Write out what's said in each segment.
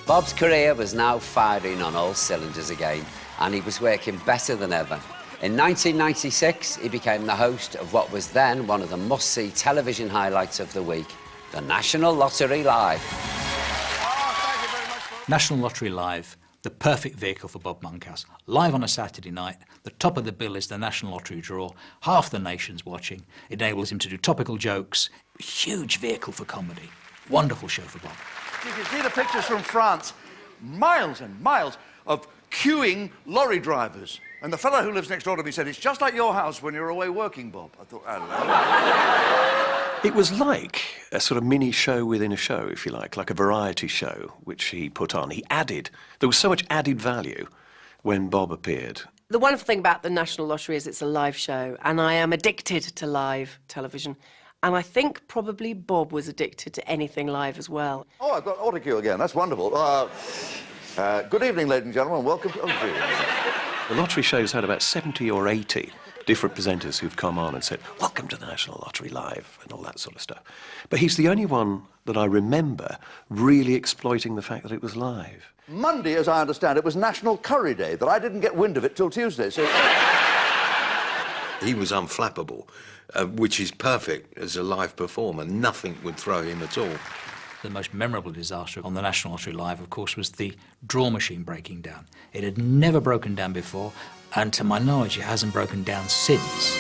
Bob's career was now firing on all cylinders again, and he was working better than ever. In 1996, he became the host of what was then one of the must-see television highlights of the week, the National Lottery Live. Thank you very much. National Lottery Live, the perfect vehicle for Bob Monkhouse. Live on a Saturday night, the top of the bill is the National Lottery draw. Half the nation's watching. It enables him to do topical jokes. Huge vehicle for comedy. Wonderful show for Bob. You can see the pictures from France. Miles and miles of queuing lorry drivers. And the fellow who lives next door to me said, it's just like your house when you're away working, Bob. I thought, I don't know. It was like a sort of mini show within a show, if you like a variety show, which he put on. There was so much added value when Bob appeared. The wonderful thing about the National Lottery is it's a live show, and I am addicted to live television. And I think probably Bob was addicted to anything live as well. Oh, I've got autocue again. That's wonderful. Good evening, ladies and gentlemen. Welcome to... The lottery show's had about 70 or 80 different presenters who've come on and said, welcome to the National Lottery Live, and all that sort of stuff. But he's the only one that I remember really exploiting the fact that it was live. Monday, as I understand it, was National Curry Day, but I didn't get wind of it till Tuesday, so... He was unflappable, which is perfect as a live performer. Nothing would throw him at all. The most memorable disaster on the National Lottery Live, of course, was the draw machine breaking down. It had never broken down before, and to my knowledge, it hasn't broken down since.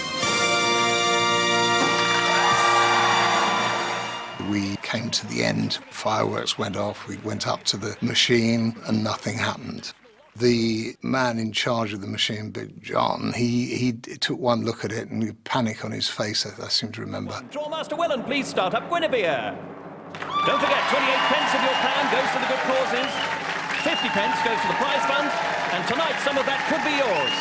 We came to the end, fireworks went off, we went up to the machine, and nothing happened. The man in charge of the machine, Big John, he took one look at it and the panic on his face, I seem to remember. Drawmaster Willen, please start up Guinevere. Don't forget, 28 pence of your pound goes to the good causes, 50 pence goes to the prize fund, and tonight some of that could be yours.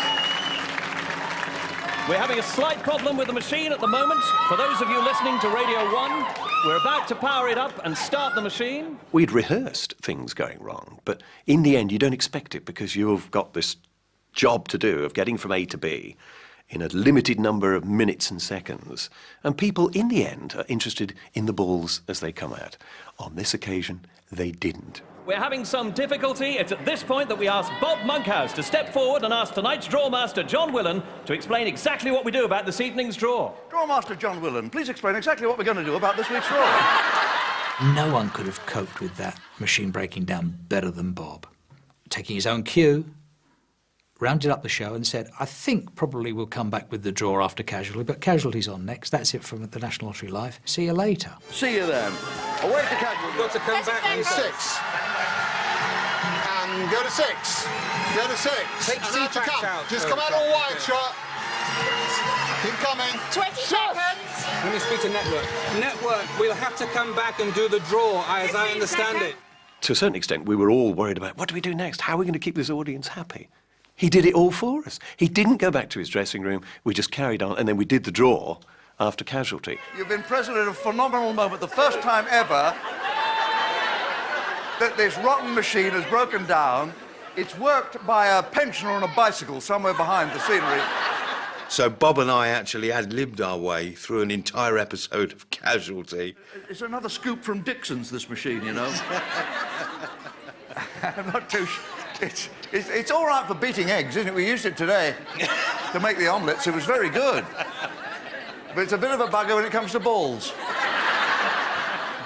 We're having a slight problem with the machine at the moment. For those of you listening to Radio 1, we're about to power it up and start the machine. We'd rehearsed things going wrong, but in the end you don't expect it because you've got this job to do of getting from A to B in a limited number of minutes and seconds. And people, in the end, are interested in the balls as they come out. On this occasion, they didn't. We're having some difficulty. It's at this point that we ask Bob Monkhouse to step forward and ask tonight's drawmaster, John Willen, to explain exactly what we do about this evening's draw. Drawmaster John Willen, please explain exactly what we're going to do about this week's draw. No one could have coped with that machine breaking down better than Bob. Taking his own cue, rounded up the show and said, I think probably we'll come back with the draw after Casualty, but Casualty's on next. That's it from the National Lottery Live. See you later. See you then. Away to Casualty. You've got to come back and 6. And go to 6. Go to 6. Take and to come. out. Just come out all wide shot. Keep coming. 20 seconds. Let me speak to Network. Network, we'll have to come back and do the draw, as I understand it. To a certain extent, we were all worried about, what do we do next? How are we going to keep this audience happy? He did it all for us. He didn't go back to his dressing room. We just carried on, and then we did the draw after Casualty. You've been present at a phenomenal moment, the first time ever that this rotten machine has broken down. It's worked by a pensioner on a bicycle somewhere behind the scenery. So Bob and I actually ad-libbed our way through an entire episode of Casualty. It's another scoop from Dixon's, this machine, you know. I'm not too sure. It's all right for beating eggs, isn't it? We used it today to make the omelettes. It was very good. But it's a bit of a bugger when it comes to balls.